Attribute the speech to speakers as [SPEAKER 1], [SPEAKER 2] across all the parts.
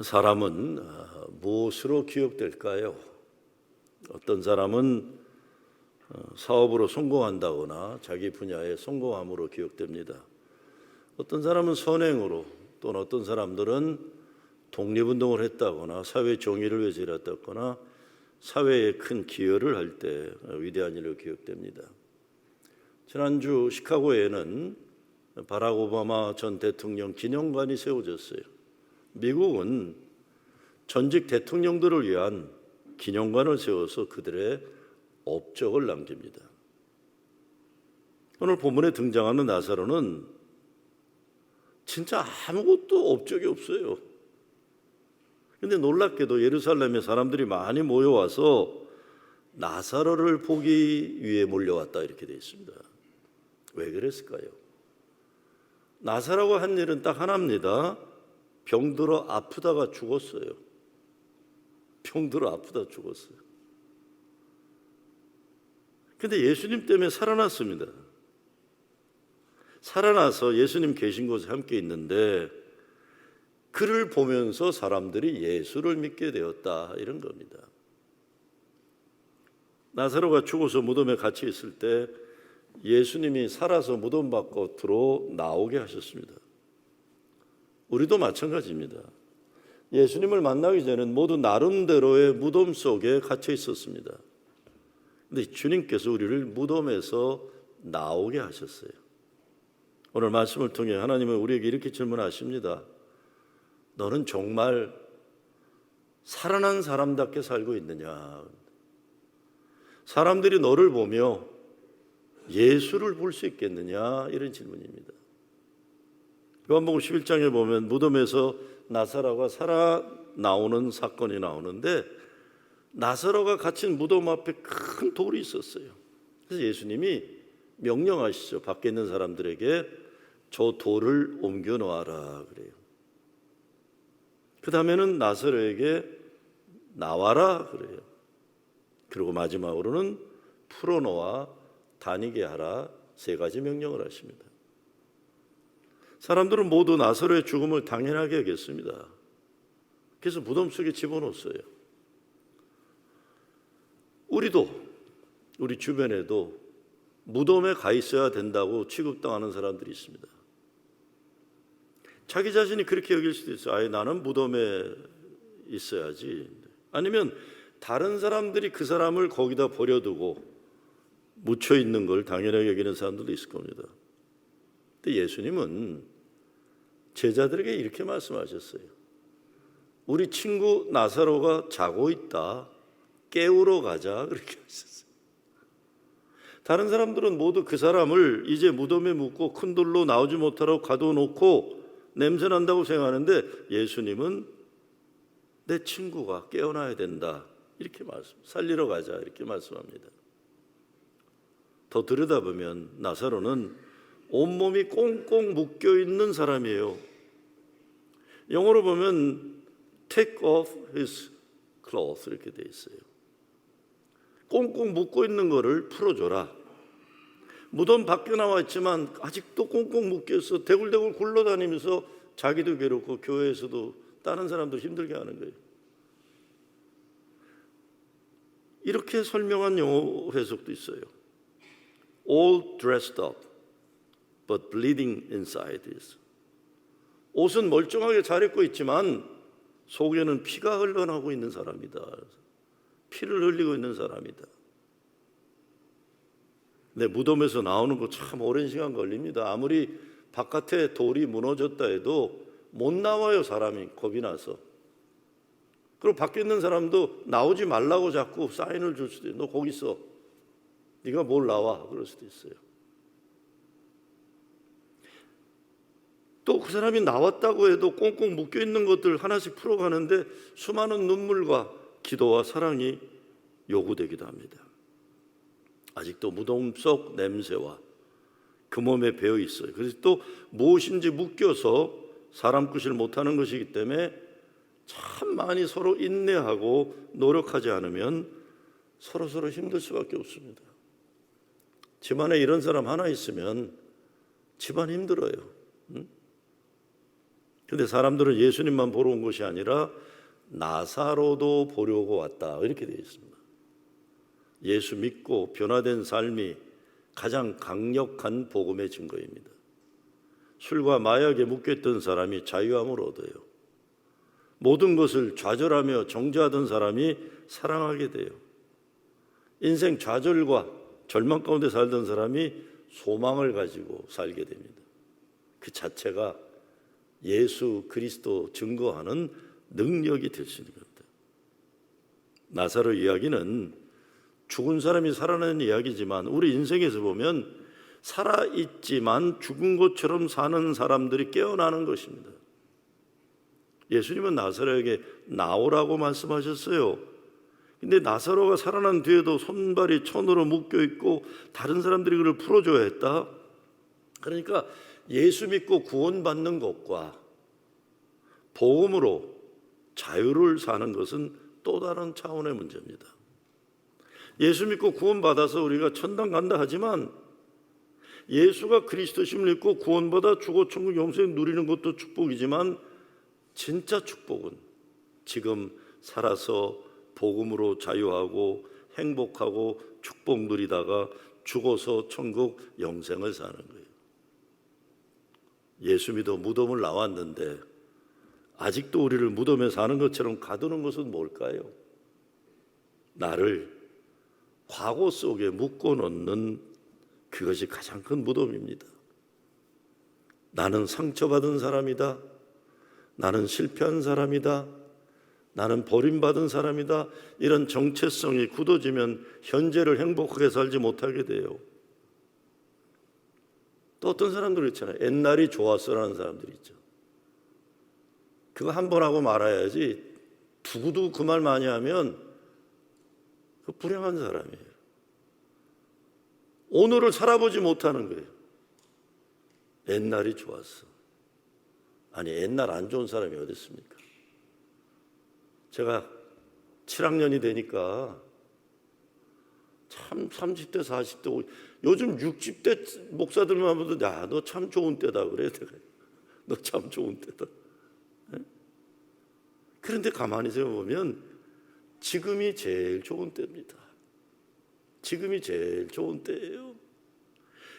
[SPEAKER 1] 사람은 무엇으로 기억될까요? 어떤 사람은 사업으로 성공한다거나 자기 분야에 성공함으로 기억됩니다. 어떤 사람은 선행으로, 또는 어떤 사람들은 독립운동을 했다거나 사회 정의를 위해서 일했다거나 사회에 큰 기여를 할 때 위대한 일로 기억됩니다. 지난주 시카고에는 바락 오바마 전 대통령 기념관이 세워졌어요. 미국은 전직 대통령들을 위한 기념관을 세워서 그들의 업적을 남깁니다. 오늘 본문에 등장하는 나사로는 진짜 아무것도 업적이 없어요. 그런데 놀랍게도 예루살렘에 사람들이 많이 모여와서 나사로를 보기 위해 몰려왔다 이렇게 되어 있습니다. 왜 그랬을까요? 나사로가 한 일은 딱 하나입니다. 병들어 아프다가 죽었어요. 병들어 아프다 죽었어요. 근데 예수님 때문에 살아났습니다. 살아나서 예수님 계신 곳에 함께 있는데 그를 보면서 사람들이 예수를 믿게 되었다 이런 겁니다. 나사로가 죽어서 무덤에 갇혀 있을 때 예수님이 살아서 무덤 밖으로 나오게 하셨습니다. 우리도 마찬가지입니다. 예수님을 만나기 전에는 모두 나름대로의 무덤 속에 갇혀 있었습니다. 그런데 주님께서 우리를 무덤에서 나오게 하셨어요. 오늘 말씀을 통해 하나님은 우리에게 이렇게 질문하십니다. 너는 정말 살아난 사람답게 살고 있느냐? 사람들이 너를 보며 예수를 볼 수 있겠느냐? 이런 질문입니다. 요한복음 11장에 보면 무덤에서 나사로가 살아 나오는 사건이 나오는데 나사로가 갇힌 무덤 앞에 큰 돌이 있었어요. 그래서 예수님이 명령하시죠. 밖에 있는 사람들에게 저 돌을 옮겨 놓아라 그래요. 그 다음에는 나사로에게 나와라 그래요. 그리고 마지막으로는 풀어놓아 다니게 하라 세 가지 명령을 하십니다. 사람들은 모두 나사로의 죽음을 당연하게 여겼습니다. 그래서 무덤 속에 집어넣었어요. 우리도 우리 주변에도 무덤에 가 있어야 된다고 취급당하는 사람들이 있습니다. 자기 자신이 그렇게 여길 수도 있어요. 아예 나는 무덤에 있어야지. 아니면 다른 사람들이 그 사람을 거기다 버려두고 묻혀 있는 걸 당연하게 여기는 사람들도 있을 겁니다. 근데 예수님은 제자들에게 이렇게 말씀하셨어요. 우리 친구 나사로가 자고 있다. 깨우러 가자. 그렇게 하셨어요. 다른 사람들은 모두 그 사람을 이제 무덤에 묻고 큰 돌로 나오지 못하라고 가둬놓고 냄새난다고 생각하는데 예수님은 내 친구가 깨어나야 된다. 이렇게 살리러 가자. 이렇게 말씀합니다. 더 들여다보면 나사로는 온몸이 꽁꽁 묶여있는 사람이에요. 영어로 보면 take off his clothes 이렇게 돼 있어요. 꽁꽁 묶고 있는 거를 풀어줘라. 무덤 밖에 나와 있지만 아직도 꽁꽁 묶여서 대굴대굴 굴러다니면서 자기도 괴롭고 교회에서도 다른 사람도 힘들게 하는 거예요. 이렇게 설명한 영어 해석도 있어요. All dressed up, but bleeding inside is. 옷은 멀쩡하게 잘 입고 있지만 속에는 피가 흘러나오고 있는 사람이다. 피를 흘리고 있는 사람이다. 네, 무덤에서 나오는 거 참 오랜 시간 걸립니다. 아무리 바깥에 돌이 무너졌다 해도 못 나와요. 사람이 겁이 나서. 그리고 밖에 있는 사람도 나오지 말라고 자꾸 사인을 줄 수도 있어요. 너 거기 있어. 네가 뭘 나와. 그럴 수도 있어요. 또 그 사람이 나왔다고 해도 꽁꽁 묶여있는 것들 하나씩 풀어가는데 수많은 눈물과 기도와 사랑이 요구되기도 합니다. 아직도 무덤 속 냄새와 그 몸에 배어 있어요. 그래서 또 무엇인지 묶여서 사람 끝을 못하는 것이기 때문에 참 많이 서로 인내하고 노력하지 않으면 서로 힘들 수밖에 없습니다. 집안에 이런 사람 하나 있으면 집안 힘들어요. 근데 사람들은 예수님만 보러 온 것이 아니라 나사로도 보려고 왔다, 이렇게 되어 있습니다. 예수 믿고 변화된 삶이 가장 강력한 복음의 증거입니다. 술과 마약에 묶였던 사람이 자유함을 얻어요. 모든 것을 좌절하며 정죄하던 사람이 사랑하게 돼요. 인생 좌절과 절망 가운데 살던 사람이 소망을 가지고 살게 됩니다. 그 자체가 예수 그리스도 증거하는 능력이 될 수 있는 겁니다. 나사로 이야기는 죽은 사람이 살아나는 이야기지만 우리 인생에서 보면 살아있지만 죽은 것처럼 사는 사람들이 깨어나는 것입니다. 예수님은 나사로에게 나오라고 말씀하셨어요. 근데 나사로가 살아난 뒤에도 손발이 천으로 묶여 있고 다른 사람들이 그를 풀어줘야 했다. 그러니까 예수 믿고 구원받는 것과 복음으로 자유를 사는 것은 또 다른 차원의 문제입니다. 예수 믿고 구원받아서 우리가 천당 간다 하지만 예수가 그리스도심을 믿고 구원받아 죽어 천국 영생 누리는 것도 축복이지만 진짜 축복은 지금 살아서 복음으로 자유하고 행복하고 축복 누리다가 죽어서 천국 영생을 사는 거예요. 예수 믿어 무덤을 나왔는데 아직도 우리를 무덤에 사는 것처럼 가두는 것은 뭘까요? 나를 과거 속에 묶어놓는 그것이 가장 큰 무덤입니다. 나는 상처받은 사람이다. 나는 실패한 사람이다. 나는 버림받은 사람이다. 이런 정체성이 굳어지면 현재를 행복하게 살지 못하게 돼요. 또 어떤 사람들 있잖아요. 옛날이 좋았어라는 사람들이 있죠. 그거 한 번 하고 말아야지 두고두고 그 말 많이 하면 그 불행한 사람이에요. 오늘을 살아보지 못하는 거예요. 옛날이 좋았어. 아니, 옛날 안 좋은 사람이 어디 있습니까? 제가 7학년이 되니까 참 30대 40대 요즘 60대 목사들만 보도 야, 너 참 좋은 때다 그래. 내가 너 참 좋은 때다. 네? 그런데 가만히 생각해보면 지금이 제일 좋은 때입니다. 지금이 제일 좋은 때예요.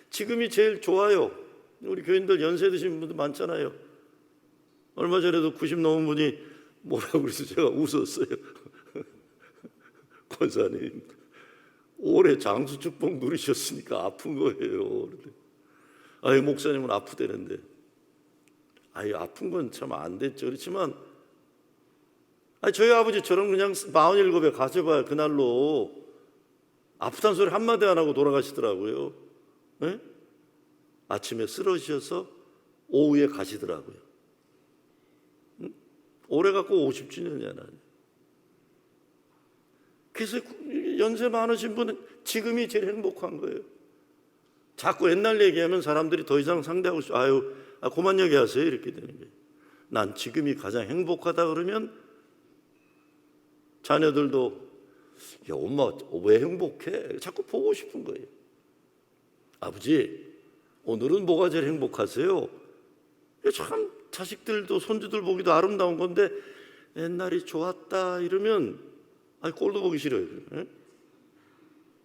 [SPEAKER 1] 지금이 제일 좋아요. 우리 교인들 연세 드신 분들 많잖아요. 얼마 전에도 90 넘은 분이 뭐라고 그래서 제가 웃었어요. 권사님, 올해 장수 축복 누리셨으니까 아픈 거예요. 아유, 목사님은 아프대는데. 아유, 아픈 건 참 안 됐죠. 그렇지만 저희 아버지처럼 그냥 47에 가셔봐야 그날로 아프다는 소리 한마디 안 하고 돌아가시더라고요. 네? 아침에 쓰러지셔서 오후에 가시더라고요. 올해 갖고 50주년이잖아요. 그래서 연세 많으신 분은 지금이 제일 행복한 거예요. 자꾸 옛날 얘기하면 사람들이 더 이상 상대하고 싶어. 아유, 그만 얘기하세요. 이렇게 되는 거예요. 난 지금이 가장 행복하다 그러면 자녀들도 야, 엄마 왜 행복해? 자꾸 보고 싶은 거예요. 아버지, 오늘은 뭐가 제일 행복하세요? 참 자식들도 손주들 보기도 아름다운 건데 옛날이 좋았다 이러면 꼴도 보기 싫어요. 에?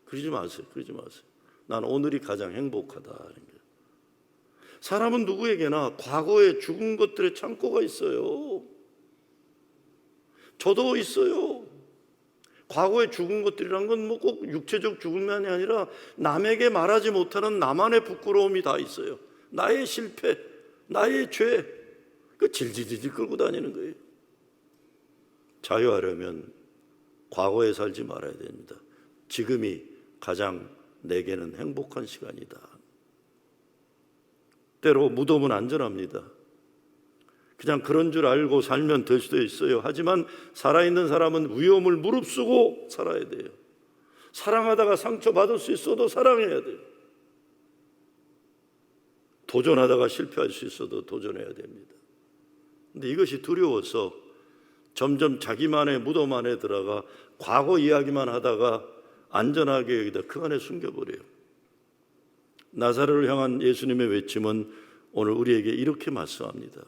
[SPEAKER 1] 그러지 마세요. 그러지 마세요. 난 오늘이 가장 행복하다. 사람은 누구에게나 과거에 죽은 것들의 창고가 있어요. 저도 있어요. 과거에 죽은 것들이란 건 뭐 꼭 육체적 죽음만이 아니라 남에게 말하지 못하는 나만의 부끄러움이 다 있어요. 나의 실패, 나의 죄, 그 질질질 끌고 다니는 거예요. 자유하려면 과거에 살지 말아야 됩니다. 지금이 가장 내게는 행복한 시간이다. 때로 무덤은 안전합니다. 그냥 그런 줄 알고 살면 될 수도 있어요. 하지만 살아있는 사람은 위험을 무릅쓰고 살아야 돼요. 사랑하다가 상처받을 수 있어도 사랑해야 돼요. 도전하다가 실패할 수 있어도 도전해야 됩니다. 근데 이것이 두려워서 점점 자기만의 무덤 안에 들어가 과거 이야기만 하다가 안전하게 여기다 그 안에 숨겨버려요. 나사로를 향한 예수님의 외침은 오늘 우리에게 이렇게 말씀합니다.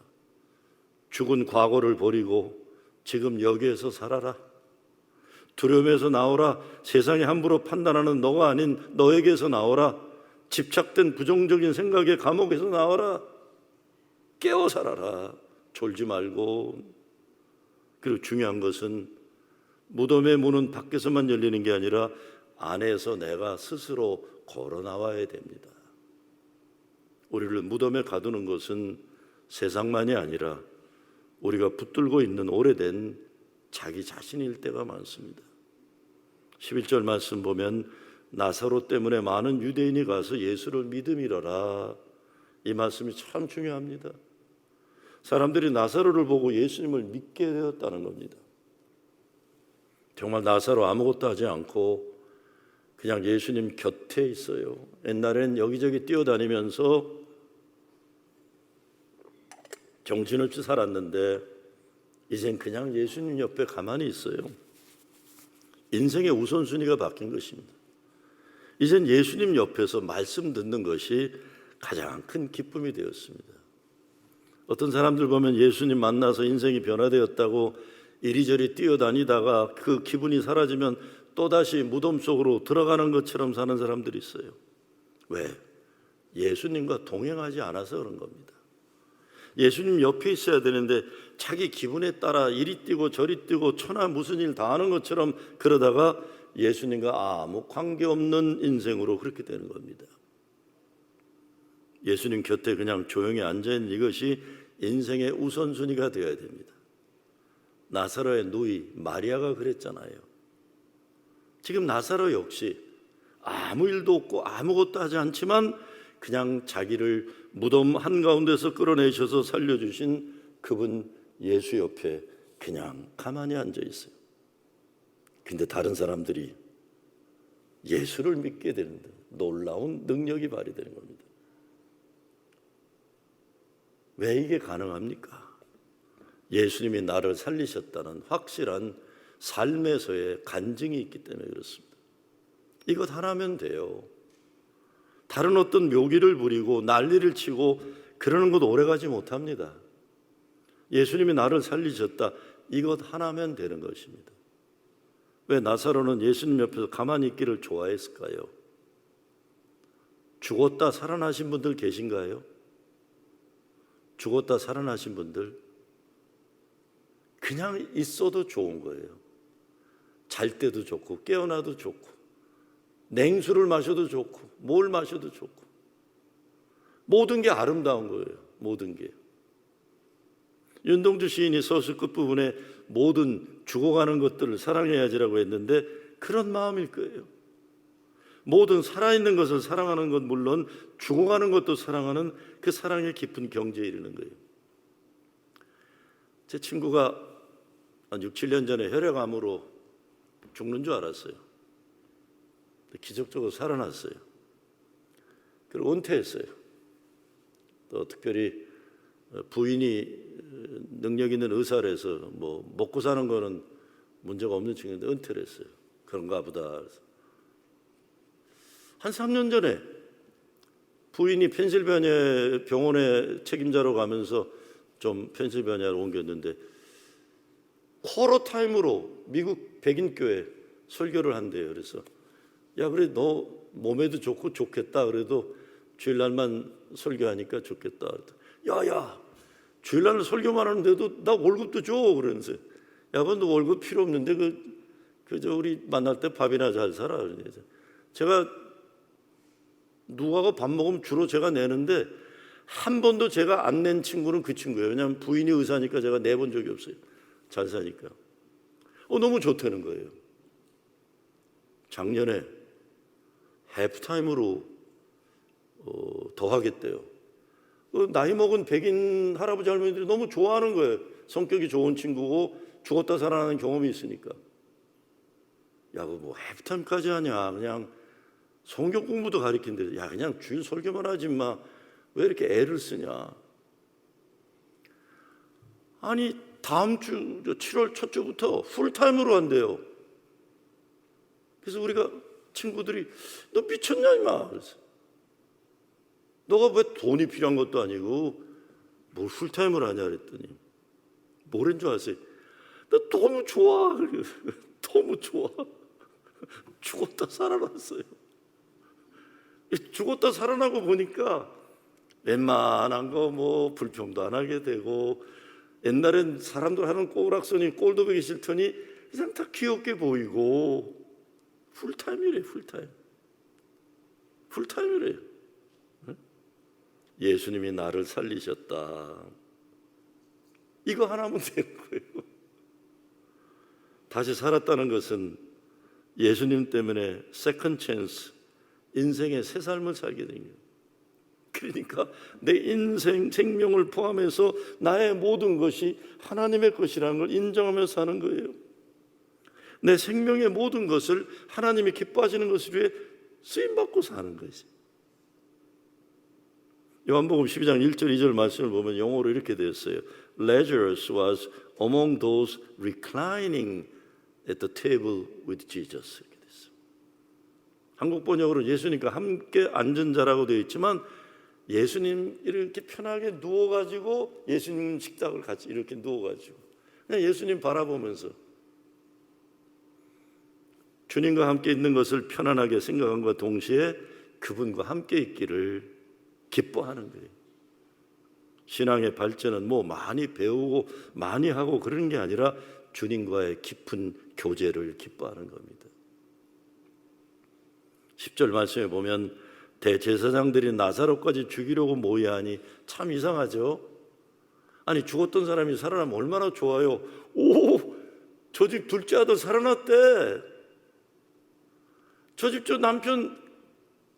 [SPEAKER 1] 죽은 과거를 버리고 지금 여기에서 살아라. 두려움에서 나오라. 세상이 함부로 판단하는 너가 아닌 너에게서 나오라. 집착된 부정적인 생각의 감옥에서 나와라. 깨어 살아라. 졸지 말고. 그리고 중요한 것은 무덤의 문은 밖에서만 열리는 게 아니라 안에서 내가 스스로 걸어 나와야 됩니다. 우리를 무덤에 가두는 것은 세상만이 아니라 우리가 붙들고 있는 오래된 자기 자신일 때가 많습니다. 11절 말씀 보면 나사로 때문에 많은 유대인이 가서 예수를 믿음이러라. 이 말씀이 참 중요합니다. 사람들이 나사로를 보고 예수님을 믿게 되었다는 겁니다. 정말 나사로 아무것도 하지 않고 그냥 예수님 곁에 있어요. 옛날엔 여기저기 뛰어다니면서 정신없이 살았는데 이젠 그냥 예수님 옆에 가만히 있어요. 인생의 우선순위가 바뀐 것입니다. 이젠 예수님 옆에서 말씀 듣는 것이 가장 큰 기쁨이 되었습니다. 어떤 사람들 보면 예수님 만나서 인생이 변화되었다고 이리저리 뛰어다니다가 그 기분이 사라지면 또다시 무덤 속으로 들어가는 것처럼 사는 사람들이 있어요. 왜? 예수님과 동행하지 않아서 그런 겁니다. 예수님 옆에 있어야 되는데 자기 기분에 따라 이리 뛰고 저리 뛰고 천하 무슨 일 다 하는 것처럼 그러다가 예수님과 아무 관계없는 인생으로 그렇게 되는 겁니다. 예수님 곁에 그냥 조용히 앉아있는 이것이 인생의 우선순위가 되어야 됩니다. 나사로의 누이 마리아가 그랬잖아요. 지금 나사로 역시 아무 일도 없고 아무것도 하지 않지만 그냥 자기를 무덤 한가운데서 끌어내셔서 살려주신 그분 예수 옆에 그냥 가만히 앉아 있어요. 근데 다른 사람들이 예수를 믿게 되는데 놀라운 능력이 발휘되는 겁니다. 왜 이게 가능합니까? 예수님이 나를 살리셨다는 확실한 삶에서의 간증이 있기 때문에 그렇습니다. 이것 하나면 돼요. 다른 어떤 묘기를 부리고 난리를 치고 그러는 것 오래가지 못합니다. 예수님이 나를 살리셨다. 이것 하나면 되는 것입니다. 왜 나사로는 예수님 옆에서 가만히 있기를 좋아했을까요? 죽었다 살아나신 분들 계신가요? 죽었다 살아나신 분들 그냥 있어도 좋은 거예요. 잘 때도 좋고 깨어나도 좋고 냉수를 마셔도 좋고 뭘 마셔도 좋고 모든 게 아름다운 거예요. 모든 게. 윤동주 시인이 서술 끝부분에 모든 죽어가는 것들을 사랑해야지라고 했는데 그런 마음일 거예요. 모든 살아있는 것을 사랑하는 것 물론 죽어가는 것도 사랑하는 그 사랑의 깊은 경지에 이르는 거예요. 제 친구가 한 6, 7년 전에 혈액암으로 죽는 줄 알았어요. 기적적으로 살아났어요. 그리고 은퇴했어요. 또 특별히 부인이 능력 있는 의사라서 뭐 먹고 사는 거는 문제가 없는 친구인데 은퇴를 했어요. 그런가 보다. 한 3년 전에 부인이 펜실베니아 병원에 책임자로 가면서 좀 펜실베니아로 옮겼는데 쿼러 타임으로 미국 백인교회 설교를 한대요. 그래서 야 그래 너 몸에도 좋고 좋겠다. 그래도 주일날만 설교하니까 좋겠다. 야야 주일날 설교만 하는데도 나 월급도 줘. 그러면서 야 그건 너 월급 필요 없는데 그저 우리 만날 때 밥이나 잘 사라. 그래서 제가 누구하고 밥 먹으면 주로 제가 내는데 한 번도 제가 안 낸 친구는 그 친구예요. 왜냐하면 부인이 의사니까 제가 내본 적이 없어요. 잘 사니까. 너무 좋다는 거예요. 작년에 해프타임으로 더 하겠대요. 나이 먹은 백인 할아버지 할머니들이 너무 좋아하는 거예요. 성격이 좋은 친구고 죽었다 살아나는 경험이 있으니까. 야, 뭐 해프타임까지 하냐. 그냥 성경 공부도 가르친대. 야, 그냥 주일 설교만 하지 마. 왜 이렇게 애를 쓰냐. 아니 다음 주 7월 첫 주부터 풀타임으로 한대요. 그래서 우리가 친구들이 너 미쳤냐 임마. 그래서 너가 왜 돈이 필요한 것도 아니고 뭘 풀타임을 하냐 그랬더니 뭐란 줄 아세요? 나 너무 좋아. 너무 좋아. 죽었다 살아났어요. 죽었다 살아나고 보니까 웬만한 거 뭐 불평도 안 하게 되고, 옛날엔 사람들 하는 꼬락서니 꼴도 보기 싫더니 그냥 다 귀엽게 보이고, 풀타임이래. 풀타임이래요. 예수님이 나를 살리셨다. 이거 하나면 되는 거예요. 다시 살았다는 것은 예수님 때문에 세컨 찬스, 인생의 새 삶을 살게 된 거예요. 그러니까 내 인생, 생명을 포함해서 나의 모든 것이 하나님의 것이라는 걸 인정하며 사는 거예요. 내 생명의 모든 것을 하나님이 기뻐하시는 것을 위해 쓰임받고 사는 것이. 요한복음 12장 1절 2절 말씀을 보면 영어로 이렇게 되어 있어요. Lazarus was among those reclining at the table with Jesus. 이렇게 되어 있어요. 한국 번역으로 예수님과 함께 앉은 자라고 되어 있지만, 예수님 이렇게 편하게 누워가지고 예수님 식탁을 같이 이렇게 누워가지고 그냥 예수님 바라보면서 주님과 함께 있는 것을 편안하게 생각함과 동시에 그분과 함께 있기를 기뻐하는 거예요. 신앙의 발전은 뭐 많이 배우고 많이 하고 그런 게 아니라 주님과의 깊은 교제를 기뻐하는 겁니다. 10절 말씀에 보면 대제사장들이 나사로까지 죽이려고 모의하니, 참 이상하죠. 아니, 죽었던 사람이 살아나면 얼마나 좋아요. 오, 저 집 둘째 아들 살아났대. 저 집 저 남편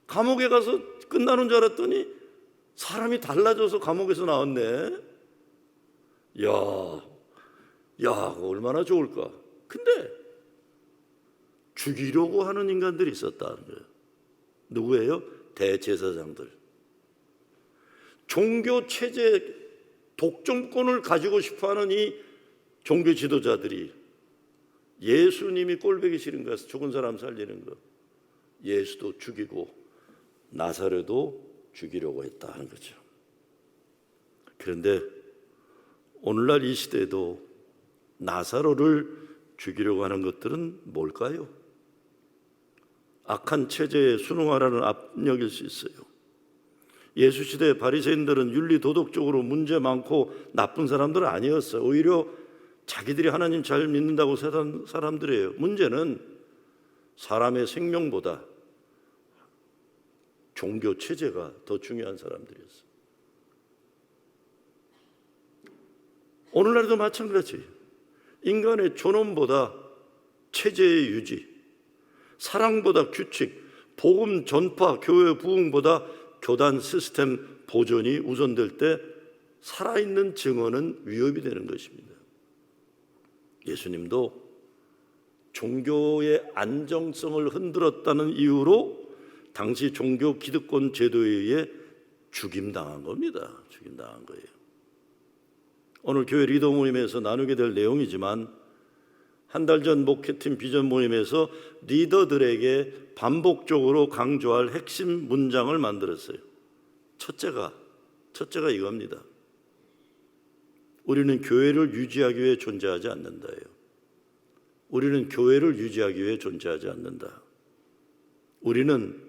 [SPEAKER 1] 감옥에 가서 끝나는 줄 알았더니 사람이 달라져서 감옥에서 나왔네. 야, 그거 얼마나 좋을까. 근데 죽이려고 하는 인간들이 있었다는 거예요. 누구예요? 대제사장들. 종교 체제 독점권을 가지고 싶어하는 이 종교 지도자들이 예수님이 꼴보기 싫은 거, 죽은 사람 살리는 거, 예수도 죽이고 나사로도 죽이려고 했다는 거죠. 그런데 오늘날 이 시대에도 나사로를 죽이려고 하는 것들은 뭘까요? 악한 체제에 순응하라는 압력일 수 있어요. 예수 시대 바리새인들은 윤리 도덕적으로 문제 많고 나쁜 사람들은 아니었어요. 오히려 자기들이 하나님 잘 믿는다고 사는 사람들이에요. 문제는 사람의 생명보다 종교 체제가 더 중요한 사람들이었어요. 오늘날도 마찬가지. 인간의 존엄보다 체제의 유지, 사랑보다 규칙, 복음 전파, 교회 부흥보다 교단 시스템 보존이 우선될 때 살아있는 증언은 위협이 되는 것입니다. 예수님도 종교의 안정성을 흔들었다는 이유로 당시 종교 기득권 제도에 의해 죽임당한 겁니다. 죽임당한 거예요. 오늘 교회 리더 모임에서 나누게 될 내용이지만, 한 달 전 목회팀 비전 모임에서 리더들에게 반복적으로 강조할 핵심 문장을 만들었어요. 첫째가 이겁니다. 우리는 교회를 유지하기 위해 존재하지 않는다예요. 우리는 교회를 유지하기 위해 존재하지 않는다. 우리는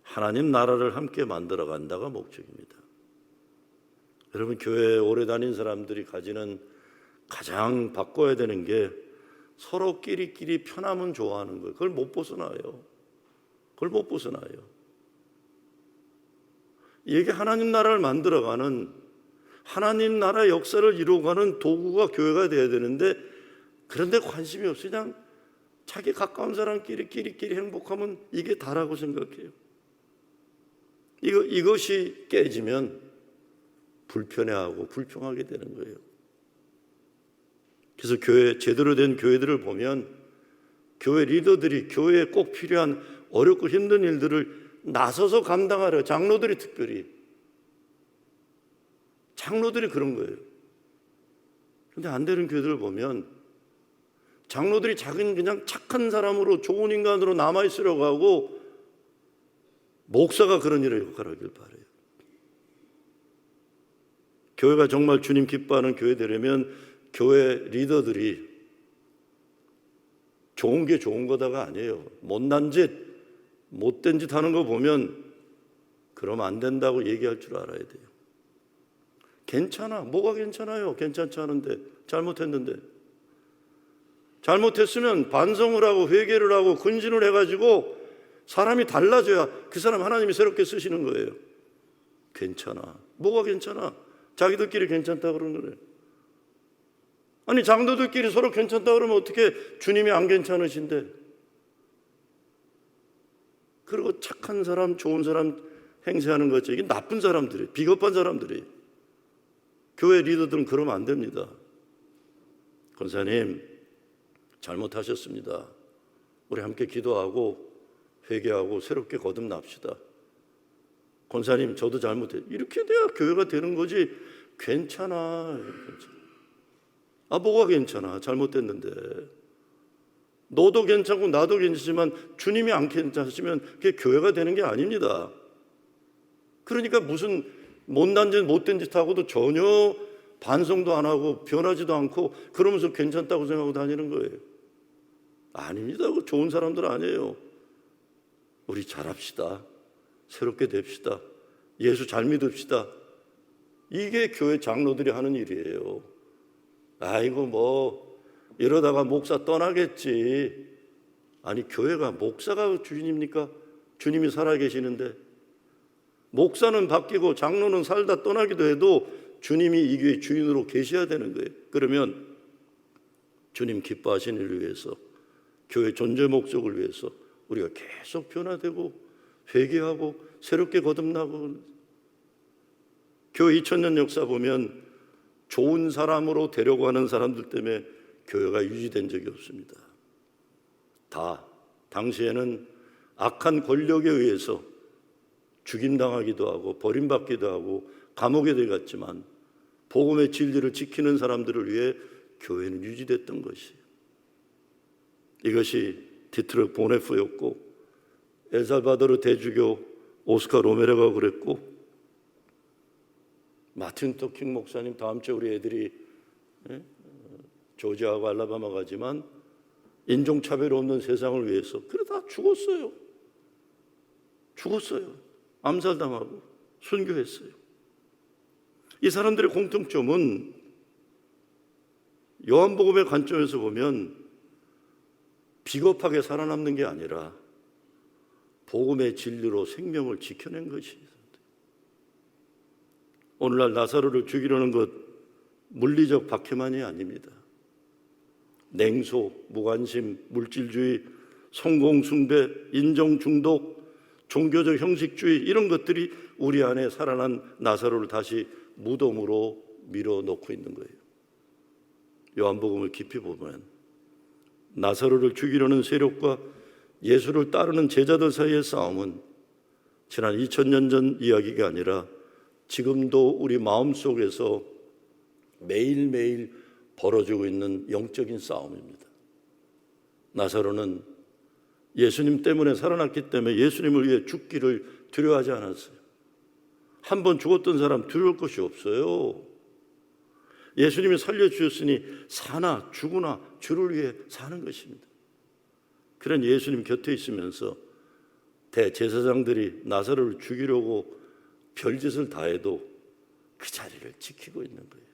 [SPEAKER 1] 하나님 나라를 함께 만들어 간다가 목적입니다. 여러분, 교회에 오래 다닌 사람들이 가지는 가장 바꿔야 되는 게 서로 끼리끼리 편함은 좋아하는 거예요. 그걸 못 벗어나요. 이게 하나님 나라를 만들어가는, 하나님 나라 역사를 이루어가는 도구가 교회가 돼야 되는데, 그런데 관심이 없이 그냥 자기 가까운 사람끼리 행복하면 이게 다라고 생각해요. 이것이 깨지면 불편해하고 불평하게 되는 거예요. 그래서 제대로 된 교회들을 보면 교회 리더들이 교회에 꼭 필요한 어렵고 힘든 일들을 나서서 감당하려, 장로들이 그런 거예요. 그런데 안 되는 교회들을 보면 장로들이 자기는 그냥 착한 사람으로, 좋은 인간으로 남아있으려고 하고, 목사가 그런 일을 역할하길 바라요. 교회가 정말 주님 기뻐하는 교회 되려면 교회 리더들이 좋은 게 좋은 거다가 아니에요. 못난 짓, 못된 짓 하는 거 보면 그러면 안 된다고 얘기할 줄 알아야 돼요. 괜찮아. 뭐가 괜찮아요? 괜찮지 않은데. 잘못했는데. 잘못했으면 반성을 하고 회개를 하고 근신을 해가지고 사람이 달라져야 그 사람 하나님이 새롭게 쓰시는 거예요. 괜찮아. 뭐가 괜찮아? 자기들끼리 괜찮다 그러는 거예요. 아니 장로들끼리 서로 괜찮다 그러면 어떻게 주님이 안 괜찮으신데? 그리고 착한 사람, 좋은 사람 행세하는 거죠. 이게 나쁜 사람들이에요. 비겁한 사람들이에요. 교회 리더들은 그러면 안 됩니다. 권사님 잘못하셨습니다. 우리 함께 기도하고 회개하고 새롭게 거듭납시다. 권사님 저도 잘못해. 이렇게 돼야 교회가 되는 거지. 괜찮아. 뭐가 괜찮아. 잘못됐는데. 너도 괜찮고 나도 괜찮지만 주님이 안 괜찮으시면 그게 교회가 되는 게 아닙니다. 그러니까 무슨 못난 짓 못된 짓 하고도 전혀 반성도 안 하고 변하지도 않고 그러면서 괜찮다고 생각하고 다니는 거예요. 아닙니다. 좋은 사람들 아니에요. 우리 잘합시다. 새롭게 됩시다. 예수 잘 믿읍시다. 이게 교회 장로들이 하는 일이에요. 아이고 뭐 이러다가 목사 떠나겠지. 아니 교회가 목사가 주인입니까? 주님이 살아계시는데. 목사는 바뀌고 장로는 살다 떠나기도 해도 주님이 이 교회 주인으로 계셔야 되는 거예요. 그러면 주님 기뻐하시는 일을 위해서 교회 존재 목적을 위해서 우리가 계속 변화되고 회개하고 새롭게 거듭나고. 교회 2000년 역사 보면 좋은 사람으로 되려고 하는 사람들 때문에 교회가 유지된 적이 없습니다. 다 당시에는 악한 권력에 의해서 죽임당하기도 하고 버림받기도 하고 감옥에 들어갔지만 복음의 진리를 지키는 사람들을 위해 교회는 유지됐던 것이에요. 이것이 디트록 보네프였고 엘살바도르 대주교 오스카 로메로가 그랬고 마틴 토킹 목사님 다음 주에 우리 애들이 조지아하고 알라바마 가지만 인종차별 없는 세상을 위해서 그래 다 죽었어요. 암살당하고 순교했어요. 이 사람들의 공통점은 요한복음의 관점에서 보면 비겁하게 살아남는 게 아니라 복음의 진리로 생명을 지켜낸 것이. 오늘날 나사로를 죽이려는 것 물리적 박해만이 아닙니다. 냉소, 무관심, 물질주의, 성공숭배, 인정중독, 종교적 형식주의 이런 것들이 우리 안에 살아난 나사로를 다시 무덤으로 밀어넣고 있는 거예요. 요한복음을 깊이 보면 나사로를 죽이려는 세력과 예수를 따르는 제자들 사이의 싸움은 지난 2000년 전 이야기가 아니라 지금도 우리 마음속에서 매일매일 벌어지고 있는 영적인 싸움입니다. 나사로는 예수님 때문에 살아났기 때문에 예수님을 위해 죽기를 두려워하지 않았어요. 한 번 죽었던 사람 두려울 것이 없어요. 예수님이 살려주셨으니 사나 죽으나 주를 위해 사는 것입니다. 그런 예수님 곁에 있으면서 대제사장들이 나사로를 죽이려고 별짓을 다 해도 그 자리를 지키고 있는 거예요.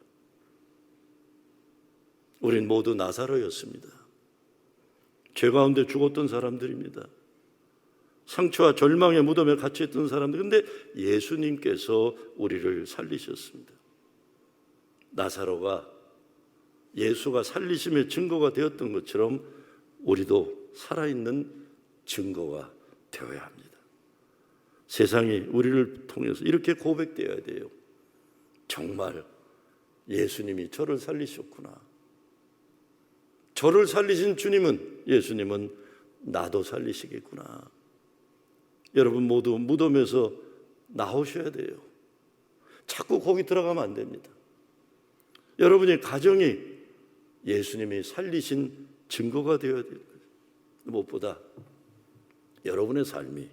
[SPEAKER 1] 우린 모두 나사로였습니다. 죄 가운데 죽었던 사람들입니다. 상처와 절망의 무덤에 갇혀있던 사람들. 근데 예수님께서 우리를 살리셨습니다. 나사로가 예수가 살리심의 증거가 되었던 것처럼 우리도 살아있는 증거가 되어야 합니다. 세상이 우리를 통해서 이렇게 고백되어야 돼요. 정말 예수님이 저를 살리셨구나. 저를 살리신 예수님은 나도 살리시겠구나. 여러분 모두 무덤에서 나오셔야 돼요. 자꾸 거기 들어가면 안 됩니다. 여러분의 가정이 예수님이 살리신 증거가 되어야 돼요. 무엇보다 여러분의 삶이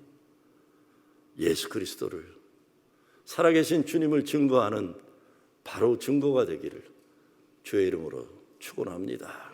[SPEAKER 1] 예수 그리스도를 살아계신 주님을 증거하는 바로 증거가 되기를 주의 이름으로 축원합니다.